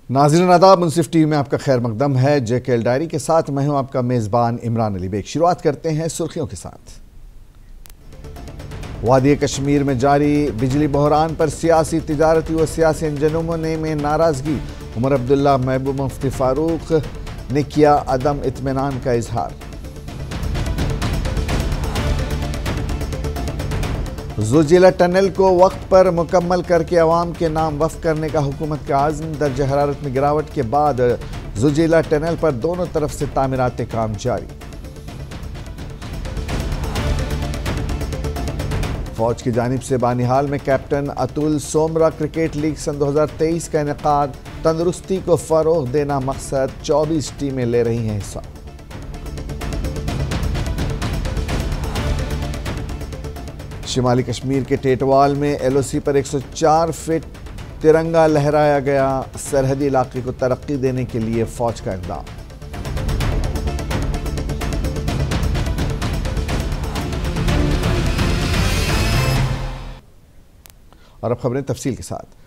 नाज़रीन आदाब, मुनसिफ टीवी में आपका खैर मकदम है। जेकेएल डायरी के साथ मैं हूं आपका मेज़बान इमरान अली बेग। शुरुआत करते हैं सुर्खियों के साथ। वादी कश्मीर में जारी बिजली बहरान पर सियासी, तिजारती व सियासी अंजुमनों में नाराज़गी। उमर अब्दुल्ला, महबूब मुफ्ती फ़ारूक ने किया अदम इत्मीनान का इजहार। ज़ोजिला टनल को वक्त पर मुकम्मल करके अवाम के नाम वफ़ करने का हुकूमत का आज़म। दर्ज हरारत में गिरावट के बाद ज़ोजिला टनल पर दोनों तरफ से तामीराती काम जारी। फौज की जानिब से बानिहाल में captain Atul Somra cricket league सन 2023 का इनेकाद। तंदुरुस्ती को फ़रोग़ देना मकसद, 24 टीमें ले रही हैं हिस्सा। शिमाली कश्मीर के टेटवाल में एलओसी पर 104 फीट तिरंगा लहराया गया। सरहदी इलाके को तरक्की देने के लिए फौज का इक़दाम। और अब खबरें तफसील के साथ।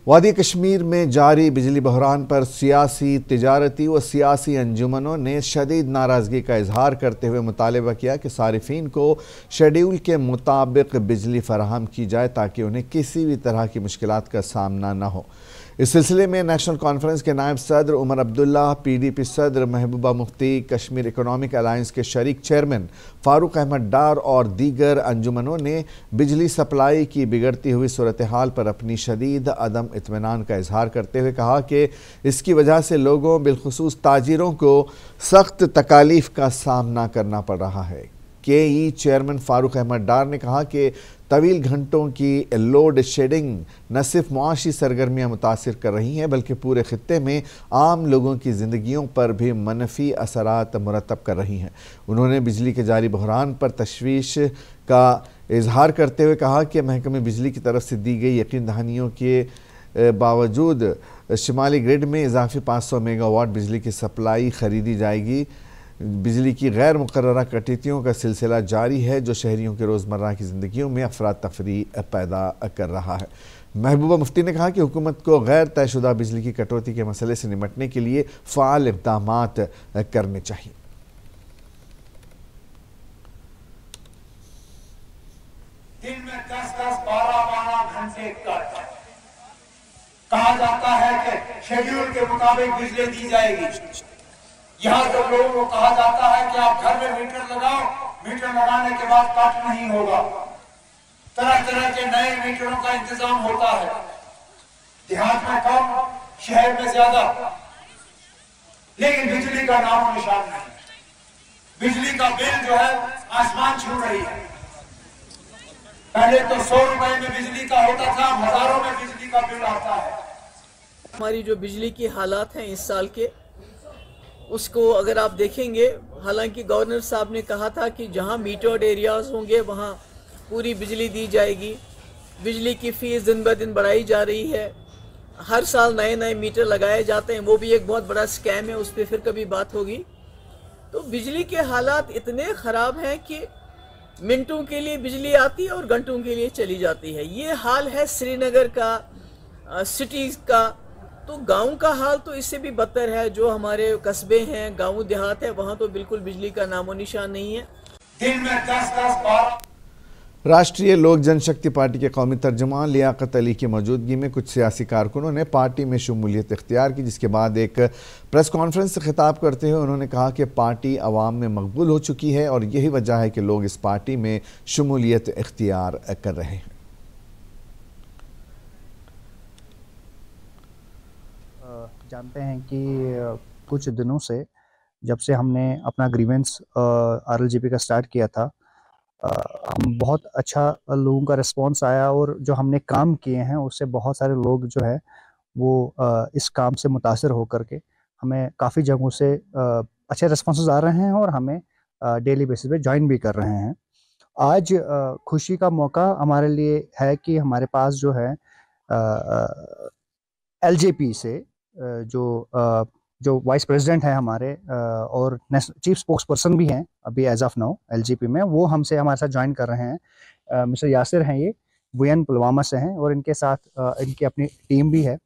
वादी कश्मीर में जारी बिजली बहरान पर सियासी, तिजारती व सियासी अंजुमनों ने शदीद नाराज़गी का इजहार करते हुए मुतालबा किया कि सारिफीन को शेड्यूल के मुताबिक बिजली फराहम की जाए ताकि उन्हें किसी भी तरह की मुश्किलात का सामना न हो। इस सिलसिले में नेशनल कॉन्फ्रेंस के नायब सदर उमर अब्दुल्ला, PDP सदर महबूबा मुफ्ती, कश्मीर इकोनॉमिक अलायंस के शरीक चेयरमैन फ़ारूक अहमद डार और दीगर अंजुमनों ने बिजली सप्लाई की बिगड़ती हुई सूरत हाल पर अपनी शदीद अदम इत्मीनान का इजहार करते हुए कहा कि इसकी वजह से लोगों, बिलखुसूस ताजिरों को सख्त तकालीफ का सामना करना पड़ रहा है। KE चेयरमैन फ़ारूक अहमद डार ने कहा कि तवील घंटों की लोड शेडिंग न सिर्फ मुआशी सरगर्मियाँ मुतासिर कर रही हैं बल्कि पूरे खित्ते में आम लोगों की ज़िंदगियों पर भी मनफी असरात मुरतब कर रही हैं। उन्होंने बिजली के जारी बहरान पर तशवीश का इजहार करते हुए कहा कि महकमे बिजली की तरफ से दी गई यकीन दहानियों के बावजूद शिमाली ग्रिड में इजाफी 500 मेगावाट बिजली की सप्लाई खरीदी जाएगी। बिजली की गैर मुकर्ररा कटौतियों का सिलसिला जारी है जो शहरियों के रोज़मर्रा की ज़िंदगियों में अफरा तफरी पैदा कर रहा है। महबूबा मुफ्ती ने कहा कि हुकूमत को गैर तयशुदा बिजली की कटौती के मसले से निपटने के लिए फ़ाल इक़दामात करने चाहिए। दिन में 10-10, 12-12 घंटे कट। कहा जाता है कि शेड्यूल के मुताबिक बिजली दी जाएगी। यहाँ जब लोगों को कहा जाता है कि आप घर में मीटर लगाओ, मीटर लगाने के बाद कट नहीं होगा। तरह तरह के नए मीटरों का इंतजाम होता है, देहात में कम, शहर में ज्यादा, लेकिन बिजली का नाम निशान नहीं। बिजली का बिल जो है आसमान छू रही है। पहले तो 100 रुपए में बिजली का होता था, हजारों में बिजली का बिल आता है। हमारी जो बिजली की हालात हैं इस साल के, उसको अगर आप देखेंगे, हालांकि गवर्नर साहब ने कहा था कि जहां मीटर्ड एरियाज़ होंगे वहां पूरी बिजली दी जाएगी। बिजली की फ़ीस दिन ब दिन बढ़ाई जा रही है। हर साल नए नए मीटर लगाए जाते हैं, वो भी एक बहुत बड़ा स्कैम है, उस पर फिर कभी बात होगी। तो बिजली के हालात इतने ख़राब हैं कि मिनटों के लिए बिजली आती है और घंटों के लिए चली जाती है। ये हाल है श्रीनगर का, सिटीज़ का। तो गांव का हाल तो इससे भी बदतर है। जो हमारे कस्बे हैं, गांव देहात है, वहां तो बिल्कुल बिजली का नामो निशान नहीं है। दिन में 10-10, 12। राष्ट्रीय लोक जनशक्ति पार्टी के कौमी तर्जुमान लियाकत अली की मौजूदगी में कुछ सियासी कारकुनों ने पार्टी में शमूलियत इख्तियार की, जिसके बाद एक प्रेस कॉन्फ्रेंस से खिताब करते हुए उन्होंने कहा कि पार्टी अवाम में मकबूल हो चुकी है और यही वजह है कि लोग इस पार्टी में शमूलियत इख्तियार कर रहे हैं। जानते हैं कि कुछ दिनों से जब से हमने अपना ग्रीवेंस RLGP का स्टार्ट किया था, हम बहुत अच्छा लोगों का रिस्पांस आया और जो हमने काम किए हैं उससे बहुत सारे लोग जो है वो इस काम से मुतासिर होकर के हमें काफ़ी जगहों से अच्छे रिस्पॉन्सेज आ रहे हैं और हमें डेली बेसिस पे ज्वाइन भी कर रहे हैं। आज खुशी का मौका हमारे लिए है कि हमारे पास जो है LJP से जो वाइस प्रेसिडेंट है हमारे और चीफ स्पोक्स पर्सन भी हैं अभी एज ऑफ नाउ LJP में, वो हमसे हमारे साथ ज्वाइन कर रहे हैं। मिस्टर यासिर हैं, ये बुयन पुलवामा से हैं और इनके साथ इनकी अपनी टीम भी है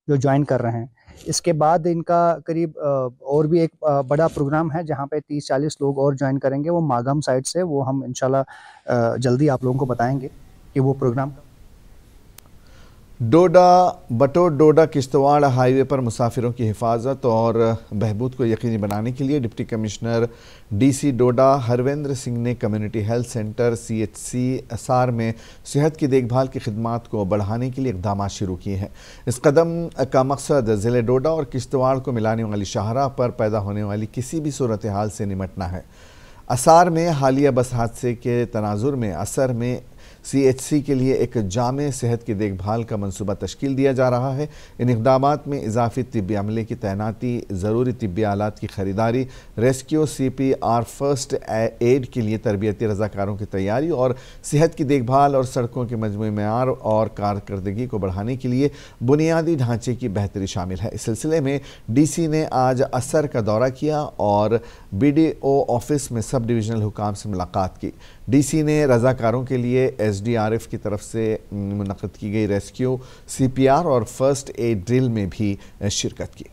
जो ज्वाइन कर रहे हैं। इसके बाद इनका करीब और भी एक बड़ा प्रोग्राम है जहाँ पे 30-40 लोग और ज्वाइन करेंगे, वो मागम साइड से। वो हम इंशाल्लाह जल्दी आप लोगों को बताएंगे कि वो प्रोग्राम। बटोर डोडा किश्तवाड़ हाईवे पर मुसाफिरों की हिफाजत और बहबूद को यकीनी बनाने के लिए डिप्टी कमिश्नर डीसी डोडा हरवेंद्र सिंह ने कम्युनिटी हेल्थ सेंटर CHC असार में सेहत की देखभाल की खिदमात को बढ़ाने के लिए इक़दाम शुरू किए हैं। इस कदम का मकसद ज़िले डोडा और किश्तवाड़ को मिलाने वाली शाहराह पर पैदा होने वाली किसी भी सूरत हाल से निपटना है। असार में हालिया बस हादसे के तनाजुर में असर में CHC के लिए एक जामे सेहत की देखभाल का मंसूबा तश्कील दिया जा रहा है। इन इक़दामात में इजाफी तिब्बी अमले की तैनाती, ज़रूरी तिब्बी आलात की खरीदारी, रेस्क्यू CPR फर्स्ट एड के लिए तरबियती रज़ाकारों की तैयारी और सेहत की देखभाल और सड़कों के मजमूई मेयार और कारकर्दगी को बढ़ाने के लिए बुनियादी ढांचे की बेहतरी शामिल है। इस सिलसिले में DC ने आज असर का दौरा किया और BDO ऑफिस में सब डिविजनल हुकाम से मुलाकात की। DC ने रज़ाकारों के लिए SDRF की तरफ से मुनक़्क़िद की गई रेस्क्यू CPR और फर्स्ट एड ड्रिल में भी शिरकत की।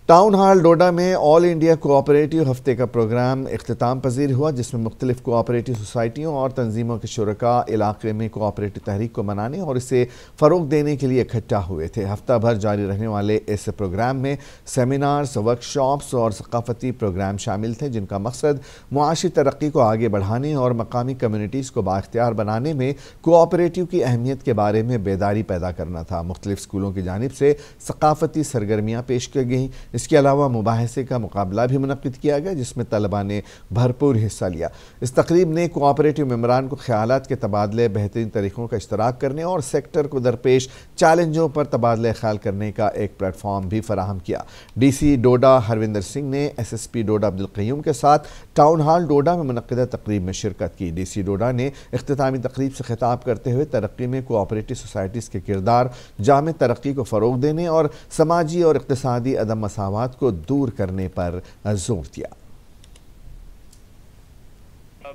टाउन हॉल डोडा में ऑल इंडिया कोऑपरेटिव हफ्ते का प्रोग्राम इख्तिताम पजीर हुआ, जिसमें मुख्तलिफ कोऑपरेटिव सोसाइटियों और तंजीमों के शुरका इलाके में कोऑपरेटिव तहरीक को मनाने और इसे फ़रोग देने के लिए इकट्ठा हुए थे। हफ्ता भर जारी रहने वाले इस प्रोग्राम में सेमिनार्स, वर्कशॉप्स और सकाफती प्रोग्राम शामिल थे, जिनका मकसद मुआशी तरक्की को आगे बढ़ाने और मकामी कम्यूनिटीज़ को बाख्तियार बनाने में कोऑपरेटिव की अहमियत के बारे में बेदारी पैदा करना था। मुख्तलिफ स्कूलों की जानिब से सकाफती सरगर्मियाँ पेश की गईं। इसके अलावा मुबाहिसे का मुकाबला भी मुनक़्क़िद किया गया, जिसमें तलबा ने भरपूर हिस्सा लिया। इस तकरीब ने कोऑपरेटिव मेम्बरान को ख्यालात के तबादले, बेहतरीन तरीक़ों का इश्तराक करने और सेक्टर को दरपेश चैलेंजों पर तबादला ख्याल करने का एक प्लेटफॉर्म भी फराहम किया। DC डोडा हरविंदर सिंह ने SSP डोडा अब्दुल क़य्यूम के साथ टाउन हॉल डोडा में मुनक़्क़िदा तकरीब में शिरकत की। DC डोडा ने इख्तितामी तकरीब से खिताब करते हुए तरक्की में कोऑपरेटिव सोसाइटीज़ के किरदार, जामे तरक्की को फ़रोग देने और समाजी और इक़्तिसादी अदम मसावात को दूर करने पर जोर दिया।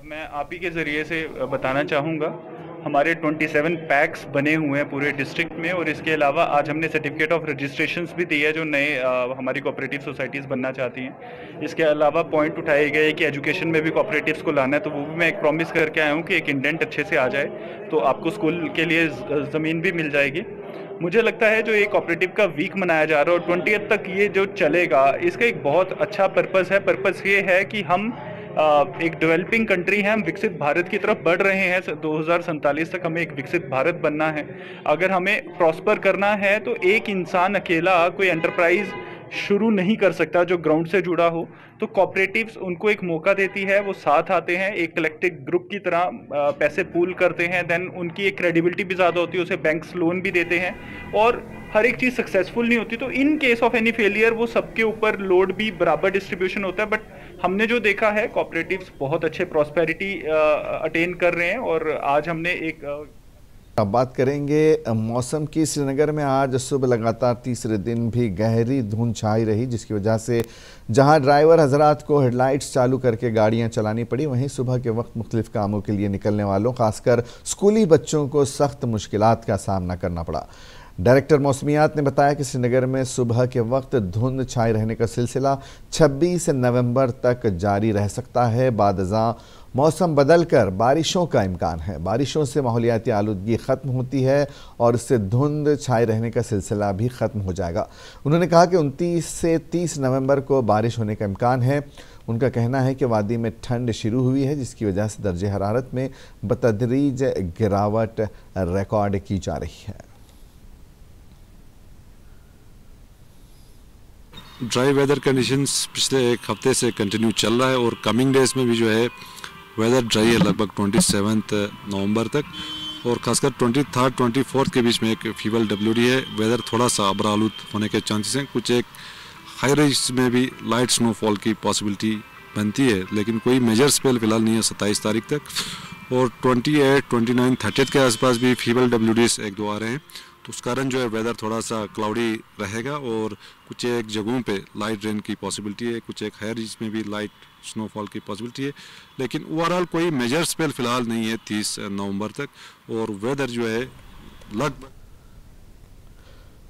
मैं आप ही के ज़रिए से बताना चाहूँगा, हमारे 27 पैक्स बने हुए हैं पूरे डिस्ट्रिक्ट में, और इसके अलावा आज हमने सर्टिफिकेट ऑफ रजिस्ट्रेशंस भी दिए जो नए हमारी कोऑपरेटिव सोसाइटीज़ बनना चाहती हैं। इसके अलावा पॉइंट उठाए गए कि एजुकेशन में भी कोऑपरेटिव्स को लाना है, तो वो भी मैं एक प्रॉमिस करके आया हूँ कि एक इंडेंट अच्छे से आ जाए तो आपको स्कूल के लिए ज़मीन भी मिल जाएगी। मुझे लगता है जो ये कोऑपरेटिव का वीक मनाया जा रहा है और 20th तक ये जो चलेगा, इसका एक बहुत अच्छा पर्पस है। पर्पस ये है कि हम एक डेवलपिंग कंट्री है, हम विकसित भारत की तरफ बढ़ रहे हैं। 2047 तक हमें एक विकसित भारत बनना है। अगर हमें प्रॉस्पर करना है तो एक इंसान अकेला कोई एंटरप्राइज शुरू नहीं कर सकता जो ग्राउंड से जुड़ा हो। तो कोऑपरेटिव्स उनको एक मौका देती है, वो साथ आते हैं, एक कलेक्टिव ग्रुप की तरह पैसे पूल करते हैं, देन उनकी एक क्रेडिबिलिटी भी ज़्यादा होती है, उसे बैंक्स लोन भी देते हैं, और हर एक चीज़ सक्सेसफुल नहीं होती तो in case of any failure वो सबके ऊपर लोड भी बराबर डिस्ट्रीब्यूशन होता है। बट हमने जो देखा है कोऑपरेटिव्स बहुत अच्छे प्रॉस्पेरिटी अटेन कर रहे हैं। और आज हमने एक अब बात करेंगे मौसम की। श्रीनगर में आज सुबह लगातार तीसरे दिन भी गहरी धुंध छाई रही, जिसकी वजह से जहां ड्राइवर हजरात को हेडलाइट्स चालू करके गाड़ियां चलानी पड़ी, वहीं सुबह के वक्त मुख्तलिफ कामों के लिए निकलने वालों, खासकर स्कूली बच्चों को सख्त मुश्किलात का सामना करना पड़ा। डायरेक्टर मौसमियात ने बताया कि श्रीनगर में सुबह के वक्त धुंध छाए रहने का सिलसिला 26 नवंबर तक जारी रह सकता है। बादज़ां मौसम बदलकर बारिशों का इम्कान है। बारिशों से माहौलियाती आलूदगी ख़त्म होती है और इससे धुंध छाए रहने का सिलसिला भी ख़त्म हो जाएगा। उन्होंने कहा कि 29 से 30 नवंबर को बारिश होने का इम्कान है। उनका कहना है कि वादी में ठंड शुरू हुई है, जिसकी वजह से दर्जे हरारत में बतदरीज गिरावट रिकॉर्ड की जा रही है। ड्राई वेदर कंडीशंस पिछले एक हफ्ते से कंटिन्यू चल रहा है और कमिंग डेज में भी जो है वेदर ड्राई है लगभग 27 नवंबर तक, और खासकर 23rd 24th के बीच में एक फीवल WD है। वेदर थोड़ा सा अबरालूद होने के चांसेस हैं, कुछ एक हाई रेंज में भी लाइट स्नोफॉल की पॉसिबिलिटी बनती है, लेकिन कोई मेजर स्पेल फिलहाल नहीं है 27 तारीख तक। और 28, 29, 30 के आसपास भी फीवल WDs एक दो आ रहे हैं, तो उस कारण जो है वेदर थोड़ा सा क्लाउडी रहेगा और कुछ एक जगहों पे लाइट रेन की पॉसिबिलिटी है, कुछ एक हायर रीच में भी लाइट स्नोफॉल की पॉसिबिलिटी है, लेकिन ओवरऑल कोई मेजर स्पेल फिलहाल नहीं है 30 नवंबर तक। और वेदर जो है लगभग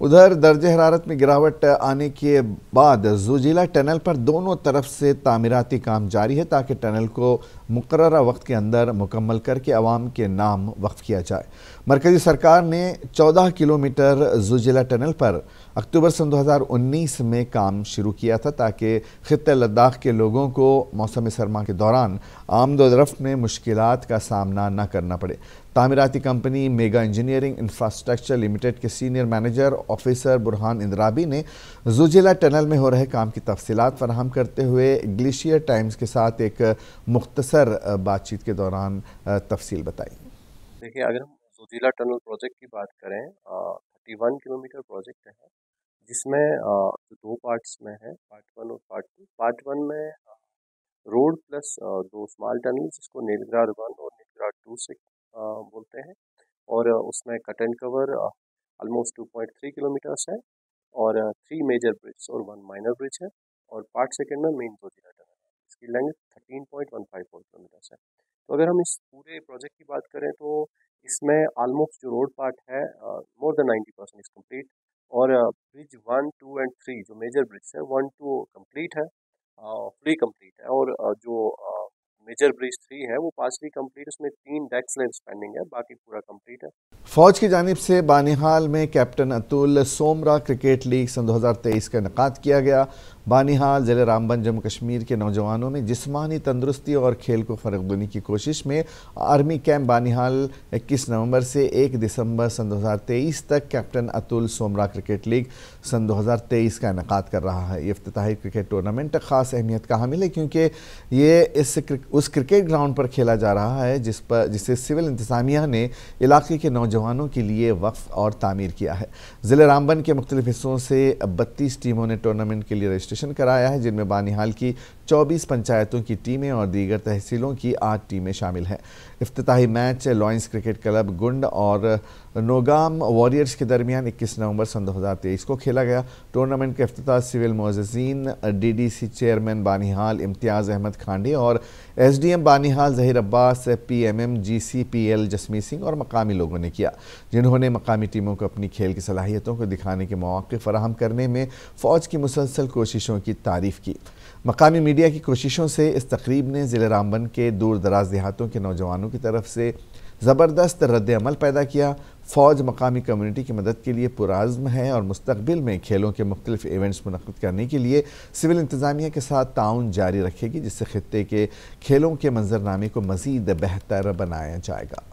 उधर दर्जे हरारत में गिरावट आने के बाद ज़ोजिला टनल पर दोनों तरफ से तामीराती काम जारी है ताकि टनल को मुकर्ररा वक्त के अंदर मुकम्मल करके अवाम के नाम वक्फ किया जाए। मरकज़ी सरकार ने 14 किलोमीटर ज़ोजिला टनल पर अक्टूबर सन 2019 में काम शुरू किया था ताकि खित्ते लद्दाख के लोगों को मौसम सरमा के दौरान आमदोरफ्त में मुश्किलात का सामना न करना पड़े। तामीराती company mega engineering infrastructure limited के senior manager officer Burhan Andrabi ने ज़ोजिला टनल में हो रहे काम की तफसीलात फराहम करते हुए ग्लेशियर टाइम्स के साथ एक मुख्तसर बातचीत के दौरान तफसील बताई। देखिए, अगर हम ज़ोजिला टनल प्रोजेक्ट की बात करें, 31 किलोमीटर प्रोजेक्ट है जिसमें जो 2 पार्ट्स में है, पार्ट 1 और पार्ट 2। पार्ट 1 में रोड प्लस 2 स्मॉल टनल जिसको नीलग्राड 1 और नीलग्राड 2 से बोलते हैं, और उसमें cut and cover almost 2.3 kilometres है और 3 मेजर ब्रिज और 1 माइनर ब्रिज है। और पार्ट सेकंड में मेन ज़ोजिला टनल है, इसकी लेंथ 13.154 किलोमीटर्स है। तो अगर हम इस पूरे प्रोजेक्ट की बात करें तो इसमें ऑलमोस्ट जो रोड पार्ट है मोर देन 90% इज कम्प्लीट, और ब्रिज 1, 2 एंड 3 जो मेजर ब्रिज है 1, 2 कम्प्लीट है, फुली कम्प्लीट है, और जो मेजर ब्रिज 3 है वो पार्शली कंप्लीट, उसमें 3 डेक स्लैब्स पेंडिंग है, बाकी पूरा कंप्लीट है। फौज की जानिब से बानिहाल में captain Atul Somra cricket league सन 2023 का इनेकाद किया गया। बानिहाल ज़िले रामबन जम्मू कश्मीर के नौजवानों में जिस्मानी तंदुरुस्ती और खेल को फ़रोग़ देने की कोशिश में आर्मी कैंप बानिहाल 21 नवंबर से 1 दिसंबर सन 2023 तक captain Atul Somra cricket league सन 2023 का इनेकाद कर रहा है। ये इफ्तिताही क्रिकेट टूर्नामेंट ख़ास अहमियत का हामिल है क्योंकि ये उस क्रिकेट ग्राउंड पर खेला जा रहा है जिसे सिविल इंतज़ामिया ने इलाके के नौजवानों के लिए वक्फ और तामीर किया है। ज़िले रामबन के मुख्तलिफ हिस्सों से 32 टीमों ने टूर्नामेंट के लिए रजिस्ट्रेशन कराया है, जिनमें बानिहाल की 24 पंचायतों की टीमें और दीगर तहसीलों की 8 टीमें शामिल हैं। इफ्तिताही मैच लॉयंस क्रिकेट क्लब गुंड और नोगाम वॉरियर्स के दरमियान 21 नवंबर सन 2023 को खेला गया। टूर्नामेंट का इफ्तिताह सिविल मोअज़्ज़िज़ीन डीडीसी चेयरमैन बानिहाल इम्तियाज़ अहमद खांडे और SDM Banihal Zaheer Abbas, PMM GCPL Jasmeet Singh और मकामी लोगों ने किया, जिन्होंने मकामी टीमों को अपनी खेल की सलाहियतों को दिखाने के मौके फराहम करने में फ़ौज की मुसलसल कोशिशों की तारीफ़ की। मकामी मीडिया की कोशिशों से इस तकरीब ने ज़िले रामबन के दूर दराज देहातों के नौजवानों की तरफ से ज़बरदस्त रद्द अमल पैदा किया। फ़ौज मकामी कम्युनिटी की मदद के लिए पुरअज़्म है और मुस्तक़बिल में खेलों के मुख्तलिफ इवेंट्स मुनक़्क़िद करने के लिए सिविल इंतज़ामिया के साथ ताउन जारी रखेगी, जिससे खित्ते के खेलों के मंजरनामे को मज़ीद बेहतर बनाया जाएगा।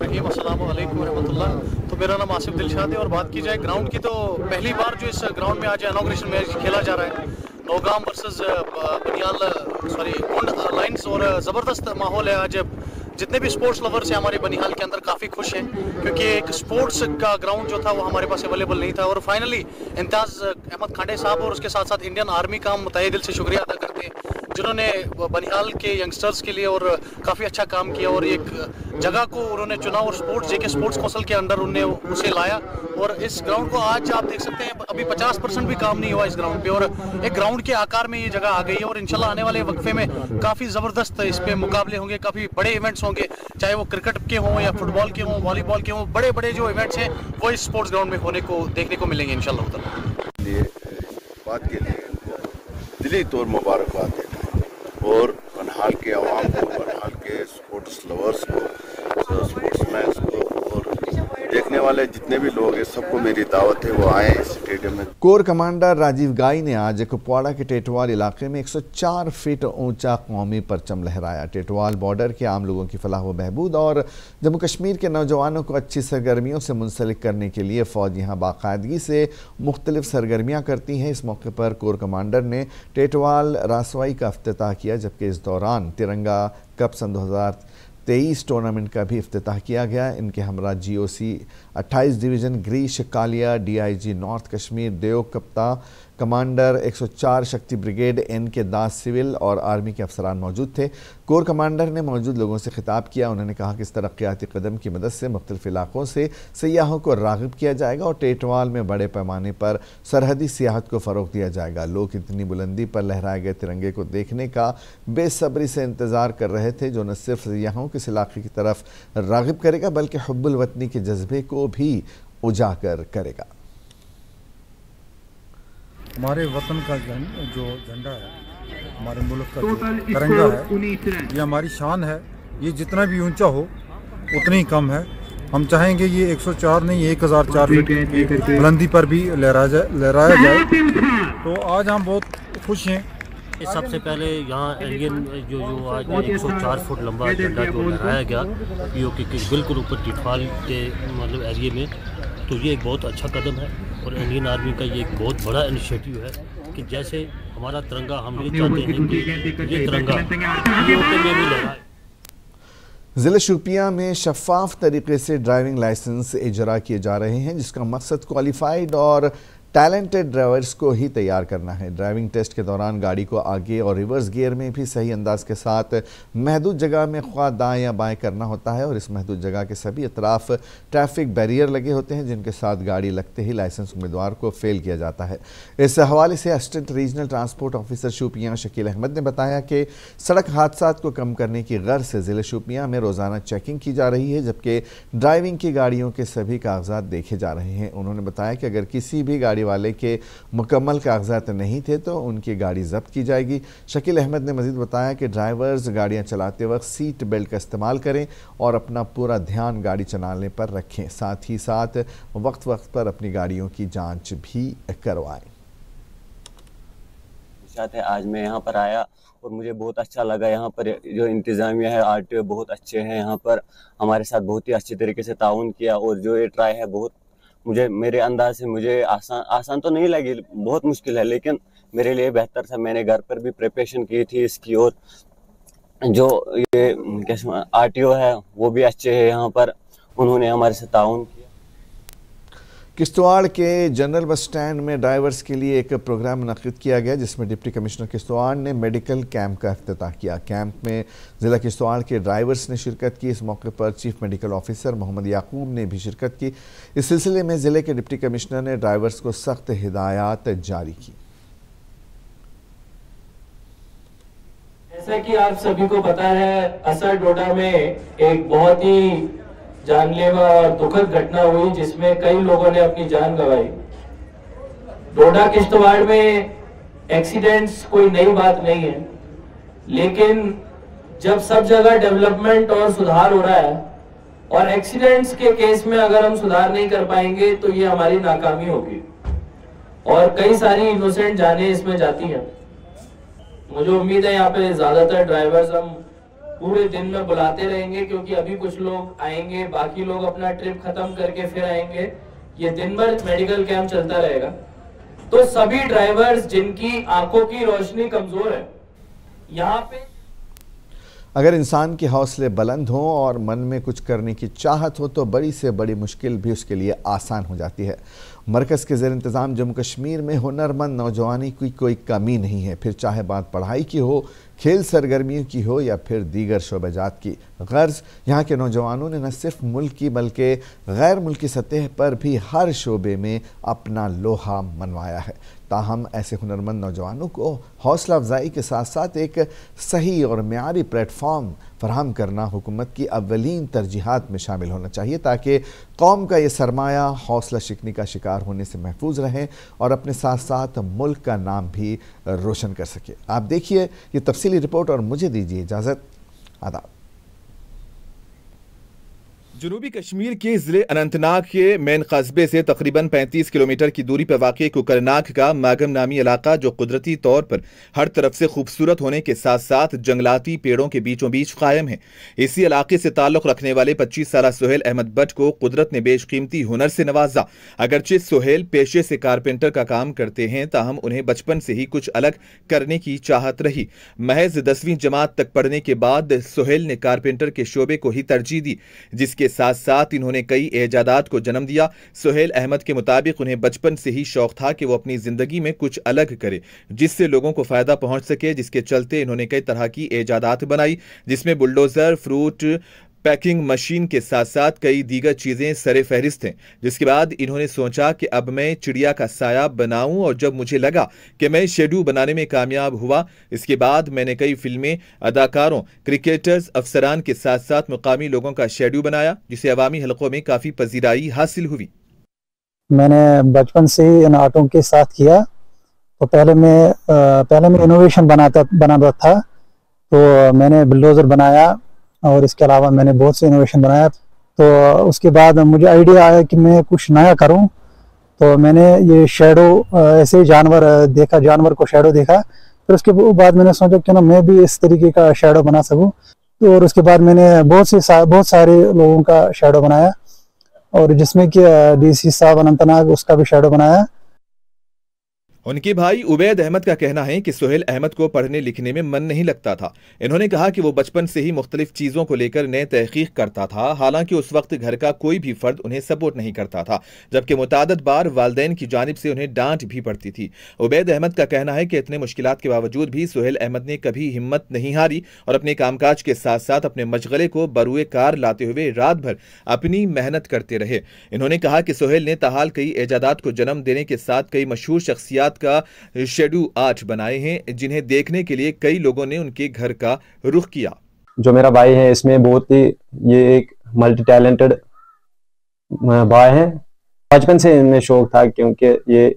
अस्सलामु अलैकुम रहमतुल्लाह। तो मेरा नाम आसिफ दिलशाद है और बात की जाए ग्राउंड की तो पहली बार जो इस ग्राउंड में आज इनॉग्रेशन मैच खेला जा रहा है, नौगाम वर्सेस गुंड लाइन्स, और ज़बरदस्त माहौल है। आज जितने भी स्पोर्ट्स लवर्स हैं हमारे बनिहाल के अंदर काफ़ी खुश हैं क्योंकि एक स्पोर्ट्स का ग्राउंड जो था वो हमारे पास अवेलेबल नहीं था। और फाइनली इम्तियाज़ अहमद खांडे साहब और उसके साथ साथ इंडियन आर्मी का हम तहे दिल से शुक्रिया अदा करते हैं जिन्होंने बनिहाल के यंगस्टर्स के लिए और काफ़ी अच्छा काम किया और एक जगह को उन्होंने चुना और जेके स्पोर्ट्स काउंसिल के अंडर उन्होंने उसे लाया। और इस ग्राउंड को आज आप देख सकते हैं अभी 50% भी काम नहीं हुआ इस ग्राउंड पे और एक ग्राउंड के आकार में ये जगह आ गई है। और इंशाल्लाह आने वाले वक्फे में काफ़ी ज़बरदस्त इस पे मुकाबले होंगे, काफ़ी बड़े इवेंट्स होंगे, चाहे वो क्रिकेट के हों या फुटबॉल के हों, वॉलीबॉल के हों, बड़े बड़े जो इवेंट्स हैं वो इस स्पोर्ट्स ग्राउंड में होने को देखने को मिलेंगे इंशाल्लाह। लिए बात के लिए दिली तौर मुबारकबाद देता है और बनिहाल के अवाम को, बनिहाल के स्पोर्ट्स लवर्स को, स्पोर्ट्समैन को और देखने वाले जितने भी लोग हैं सबको मेरी दावत है वो आए इस स्टेडियम में। कोर कमांडर राजीव गाई ने आज कुपवाड़ा के टेटवाल इलाके में 104 फीट ऊंचा कौमी परचम लहराया। टेटवाल बॉर्डर के आम लोगों की फलाह व बहबूद और जम्मू कश्मीर के नौजवानों को अच्छी सरगर्मियों से मुंसलिक करने के लिए फ़ौज यहाँ बाकायदगी से मुख्तलिफ सरगर्मियाँ करती हैं। इस मौके पर कोर कमांडर ने टेटवाल रासवाई का इफ्तिताह किया, जबकि इस दौरान तिरंगा कप सन 2023 टूर्नामेंट का भी इफ्तिताह किया गया। इनके हमरा GOC 28 division Girish Kalia, DIG north Kashmir Dev कप्ता कमांडर 104 शक्ति ब्रिगेड एन के दास सिविल और आर्मी के अफसरान मौजूद थे। कोर कमांडर ने मौजूद लोगों से खिताब किया। उन्होंने कहा कि इस तरक्याती कदम की मदद से मुख्तलिफ इलाकों से सयाहों को राग़िब किया जाएगा और टेटवाल में बड़े पैमाने पर सरहदी सियाहत को फ़रोग़ दिया जाएगा। लोग इतनी बुलंदी पर लहराए गए तिरंगे को देखने का बेसब्री से इंतज़ार कर रहे थे, जो न सिर्फ सयाहों के इस इलाके की तरफ राग़िब करेगा बल्कि हुब्बुल वतनी के जज्बे को भी उजागर करेगा। हमारे वतन का जो झंडा है, हमारे मुल्क का जो तिरंगा है, ये हमारी शान है। ये जितना भी ऊंचा हो उतना ही कम है। हम चाहेंगे ये 104 नहीं 1004 फीट की बुलंदी पर भी लहराया जाए। तो आज हम बहुत खुश हैं। सबसे पहले यहाँ एलियन जो आज 104 फुट लंबा झंडा जो लहराया गया पीओके के बिल्कुल ऊपर टिटवाल के मतलब एरिए में, तो ये एक बहुत अच्छा कदम है और इंडियन आर्मी का ये एक बहुत बड़ा इनिशिएटिव है कि जैसे हमारा तिरंगा हम ये चाहते हैं कि ये तिरंगा पीओके में भी लहराए। ज़िले शोपियां में शफाफ तरीके से ड्राइविंग लाइसेंस इजरा किए जा रहे हैं, जिसका मकसद क्वालिफाइड और टैलेंटेड ड्राइवर्स को ही तैयार करना है। ड्राइविंग टेस्ट के दौरान गाड़ी को आगे और रिवर्स गियर में भी सही अंदाज के साथ महदूद जगह में ख्वाह दाएं या बाएं करना होता है और इस महदूद जगह के सभी अतराफ ट्रैफिक बैरियर लगे होते हैं, जिनके साथ गाड़ी लगते ही लाइसेंस उम्मीदवार को फेल किया जाता है। इस हवाले से assistant regional transport officer Shopian Shakeel Ahmed ने बताया कि सड़क हादसात को कम करने की गर्ज से ज़िले शोपियां में रोज़ाना चेकिंग की जा रही है, जबकि ड्राइविंग की गाड़ियों के सभी कागजात देखे जा रहे हैं। उन्होंने बताया कि अगर किसी भी गाड़ी वाले के मुकम्मल कागजात नहीं थे तो उनकी गाड़ी जब्त की जाएगी। शकील अहमद ने मजीद बताया कि ड्राइवर्स गाड़ियां चलाते वक्त सीट बेल्ट का इस्तेमाल करें और अपना पूरा ध्यान गाड़ी चलाने पर रखें, साथ ही साथ वक्त वक्त पर अपनी गाड़ियों की जांच भी करवाएं। आज मैं यहाँ पर आया और मुझे बहुत अच्छा लगा। यहाँ पर जो इंतज़ामिया है, आरटीओ बहुत अच्छे हैं, यहाँ पर हमारे साथ बहुत ही अच्छे तरीके से ताउन किया और जो ये ट्राई है बहुत मेरे अंदाज से मुझे आसान तो नहीं लगी, बहुत मुश्किल है, लेकिन मेरे लिए बेहतर था। मैंने घर पर भी प्रिपरेशन की थी इसकी और जो ये आरटीओ है वो भी अच्छे हैं, यहाँ पर उन्होंने हमारे साथ ताउन किया। किश्तवाड़ के जनरल बस स्टैंड में ड्राइवर्स के लिए एक प्रोग्राम मुनक़िद किया गया, जिसमें डिप्टी कमिश्नर किश्तवाड़ ने मेडिकल कैंप का इफ्तिताह किया। कैंप में ज़िला किश्तवाड़ के ड्राइवर्स ने शिरकत की। इस मौके पर चीफ मेडिकल ऑफिसर मोहम्मद याकूब ने भी शिरकत की। इस सिलसिले में ज़िले के डिप्टी कमिश्नर ने ड्राइवर्स को सख्त हिदायत जारी की। जैसा कि आप सभी को पता है, असर डोडा में एक बहुत ही जानलेवा और दुखद घटना हुई जिसमें कई लोगों ने अपनी जान गंवाई। डोडा किश्तवाड़ में एक्सीडेंट्स कोई नई बात नहीं है, लेकिन जब सब जगह डेवलपमेंट और सुधार हो रहा है और एक्सीडेंट्स के केस में अगर हम सुधार नहीं कर पाएंगे तो ये हमारी नाकामी होगी और कई सारी इनोसेंट जानें इसमें जाती हैं। मुझे उम्मीद है यहाँ पे ज्यादातर ड्राइवर्स हम पूरे दिन में बुलाते रहेंगे, क्योंकि अभी कुछ लोग आएंगे, बाकी लोग अपना ट्रिप खत्म करके फिर आएंगे। ये दिन भर मेडिकल कैंप चलता रहेगा। तो सभी ड्राइवर्स जिनकी आंखों की रोशनी कमजोर है, यहाँ पे अगर इंसान के हौसले बुलंद हों और मन में कुछ करने की चाहत हो तो बड़ी से बड़ी मुश्किल भी उसके लिए आसान हो जाती है। मरकज़ के ज़ेर इंतज़ाम जम्मू कश्मीर में हुनरमंद नौजवानी की कोई कमी नहीं है, फिर चाहे बात पढ़ाई की हो, खेल सरगर्मियों की हो या फिर दीगर शोबेजात की। गर्ज यहाँ के नौजवानों ने न सिर्फ मुल्क की बल्कि गैर मुल्की सतह पर भी हर शोबे में अपना लोहा मनवाया है। ताहम ऐसे हुनरमंद नौजवानों को हौसला अफजाई के साथ साथ एक सही और मेयारी प्लेटफॉर्म फराहम करना हुकूमत की अव्वलीन तरजीहात में शामिल होना चाहिए, ताकि कौम का ये सरमाया हौसला शिकनी का शिकार होने से महफूज रहे और अपने साथ साथ मुल्क का नाम भी रोशन कर सके। आप देखिए ये तफसीली रिपोर्ट और मुझे दीजिए इजाज़त। आदाब। जनूबी कश्मीर के ज़िले अनंतनाग के मेन कस्बे से तकरीबन 35 किलोमीटर की दूरी पर वाक़ कुकरनाग का मागम नामी इलाका, जो कुदरती तौर पर हर तरफ से खूबसूरत होने के साथ साथ जंगलाती पेड़ों के बीचों बीच कायम है। इसी इलाके से ताल्लुक़ रखने वाले 25 साला सुहेल अहमद भट्ट को कुदरत ने बेशकीमती हुनर से नवाजा। अगरचे सुहेल पेशे से कारपेंटर का काम करते हैं, ताहम उन्हें बचपन से ही कुछ अलग करने की चाहत रही। महज 10वीं जमात तक पढ़ने के बाद सुहेल ने कारपेंटर के शोबे को ही तरजीह दी, जिसके साथ साथ इन्होंने कई एजादात को जन्म दिया। सुहेल अहमद के मुताबिक उन्हें बचपन से ही शौक था कि वो अपनी जिंदगी में कुछ अलग करे जिससे लोगों को फायदा पहुंच सके, जिसके चलते इन्होंने कई तरह की एजादात बनाई, जिसमें बुलडोजर, फ्रूट पैकिंग मशीन के साथ साथ कई दीगर चीजें सरे फहरिस्त हैं। जिसके बाद इन्होंने सोचा कि अब मैं चिड़िया का साया बनाऊं, और जब मुझे लगा कि मैं शेडू बनाने में कामयाब हुआ, इसके बाद मैंने कई फिल्में, अदाकारों, क्रिकेटर्स, अफसरान के साथ साथ मुकामी लोगों का शेडू बनाया, जिसे अवामी हलकों में काफी पजीराई हासिल हुई। मैंने बचपन से इन आर्टों के साथ किया। तो पहले मैं इनोवेशन बनाता था, तो मैंने बुलडोजर बनाया और इसके अलावा मैंने बहुत से इनोवेशन बनाया। तो उसके बाद मुझे आइडिया आया कि मैं कुछ नया करूं, तो मैंने ये शैडो ऐसे जानवर को शैडो देखा। फिर उसके बाद मैंने सोचा क्यों ना मैं भी इस तरीके का शैडो बना सकूं। तो और उसके बाद मैंने बहुत सारे लोगों का शैडो बनाया, और जिसमें कि DC साहब अनंतनाग, उसका भी शैडो बनाया। उनके भाई उबैद अहमद का कहना है कि सुहेल अहमद को पढ़ने लिखने में मन नहीं लगता था। इन्होंने कहा कि वो बचपन से ही मुख्तलिफ चीज़ों को लेकर नए तहकीक करता था, हालांकि उस वक्त घर का कोई भी फर्द उन्हें सपोर्ट नहीं करता था, जबकि मुतादद बार वालदैन की जानिब से उन्हें डांट भी पड़ती थी। उबैद अहमद का कहना है कि इतने मुश्किलात के बावजूद भी सुहेल अहमद ने कभी हिम्मत नहीं हारी और अपने कामकाज के साथ साथ अपने मशगले को बरूए कार लाते हुए रात भर अपनी मेहनत करते रहे। इन्होंने कहा कि सुहेल ने ताहाल कई एजादात को जन्म देने के साथ कई मशहूर शख्सियात का शेडू आर्ट बनाए हैं, जिन्हें देखने के लिए कई लोगों ने उनके घर का रुख किया। जो मेरा भाई है इसमें बहुत ही ये एक मल्टी टैलेंटेड भाई है। बचपन से इनमें शौक था, क्योंकि ये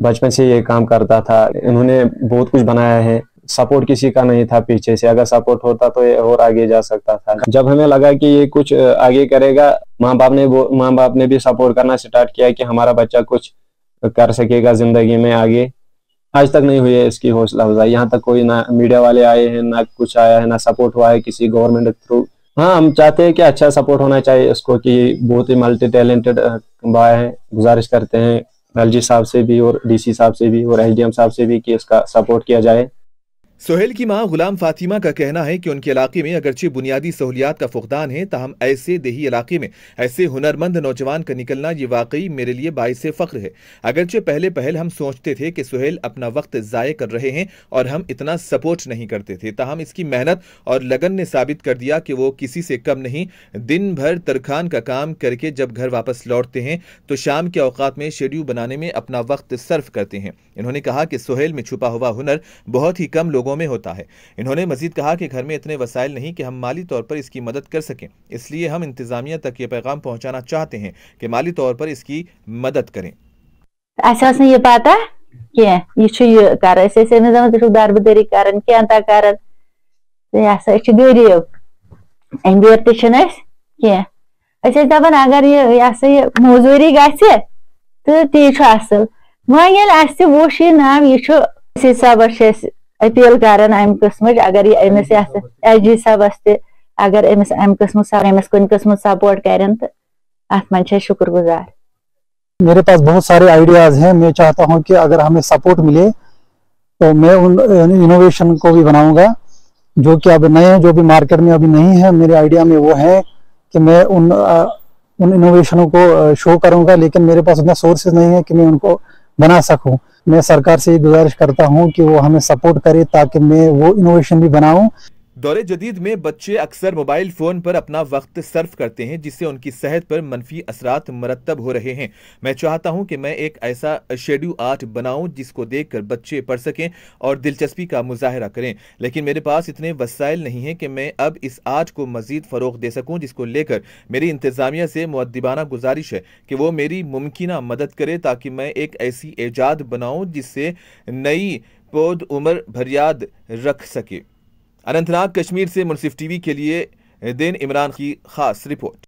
बचपन से ये काम करता था। इन्होंने बहुत कुछ बनाया है, सपोर्ट किसी का नहीं था पीछे से। अगर सपोर्ट होता तो ये और आगे जा सकता था। जब हमें लगा कि ये कुछ आगे करेगा, माँ बाप ने भी सपोर्ट करना स्टार्ट किया कि हमारा बच्चा कुछ कर सकेगा जिंदगी में आगे। आज तक नहीं हुई है इसकी हौसला अफजाई। यहाँ तक कोई ना मीडिया वाले आए हैं, ना कुछ आया है, ना सपोर्ट हुआ है किसी गवर्नमेंट के थ्रू। हाँ, हम चाहते हैं कि अच्छा सपोर्ट होना चाहिए इसको, कि बहुत ही मल्टी टैलेंटेड बॉय है। गुजारिश करते हैं LG साहब से भी और DC साहब से भी और SDM साहब से भी कि इसका सपोर्ट किया जाए। सुहेल की मां गुलाम फातिमा का कहना है कि उनके इलाके में अगरचे बुनियादी सहूलियात का फुकदान है, ताहम ऐसे देही इलाके में ऐसे हुनरमंद नौजवान का निकलना ये वाकई मेरे लिए बाइसे फख्र है। अगरचे पहले हम सोचते थे कि सुहेल अपना वक्त ज़ाय कर रहे हैं और हम इतना सपोर्ट नहीं करते थे, ताहम इसकी मेहनत और लगन ने साबित कर दिया कि वो किसी से कम नहीं। दिन भर तरखान का काम करके जब घर वापस लौटते हैं तो शाम के औकात में शेड्यू बनाने में अपना वक्त सर्फ करते हैं। इन्होंने कहा कि सुहेल में छुपा हुआ हुनर बहुत ही कम लोगों में होता है। इन्होंने मजीद कहा कि घर में इतने वसाइल नहीं कि हम माली तौर पर इसकी मदद कर सकें, इसलिए हम इंतजामिया तक ये पैगाम पहुंचाना चाहते हैं कि माली तौर पर इसकी मदद करें। ये पता दारबदारी करन दपान अगर ये मजूरी गि तो ती असल वो वुश यह नाम यह सबस अपील करान अम किस्म अगर यह अमिस SG सबस अगर अमिस अम किस्म अमिस कुन किस्म सपोर्ट करें तो अत मन शुक्रगुजार। मेरे पास बहुत सारे आइडियाज हैं। मैं चाहता हूं कि अगर हमें सपोर्ट मिले तो मैं उन इनोवेशन को भी बनाऊंगा जो कि अब नए, जो भी मार्केट में अभी नहीं है। मेरे आइडिया में वो है कि मैं उन इनोवेशनों को शो करूंगा, लेकिन मेरे पास उतना सोर्सेज नहीं है कि मैं उनको बना सकूं। मैं सरकार से गुजारिश करता हूं कि वो हमें सपोर्ट करे ताकि मैं वो इनोवेशन भी बनाऊं। दौरे जदीद में बच्चे अक्सर मोबाइल फोन पर अपना वक्त सर्फ करते हैं, जिससे उनकी सेहत पर मनफी असरात मरतब हो रहे हैं। मैं चाहता हूं कि मैं एक ऐसा शेड्यू आर्ट बनाऊं जिसको देखकर बच्चे पढ़ सकें और दिलचस्पी का मुजाहरा करें, लेकिन मेरे पास इतने वसाइल नहीं हैं कि मैं अब इस आर्ट को मजीद फरोग दे सकूं, जिसको लेकर मेरी इंतजामिया से मुअद्दिबाना गुजारिश है कि वो मेरी मुमकिना मदद करे ताकि मैं एक ऐसी ईजाद बनाऊं जिससे नई पौध उम्र भर याद रख सके। अनंतनाग कश्मीर से मुनसिफ TV के लिए दिन इमरान की खास रिपोर्ट।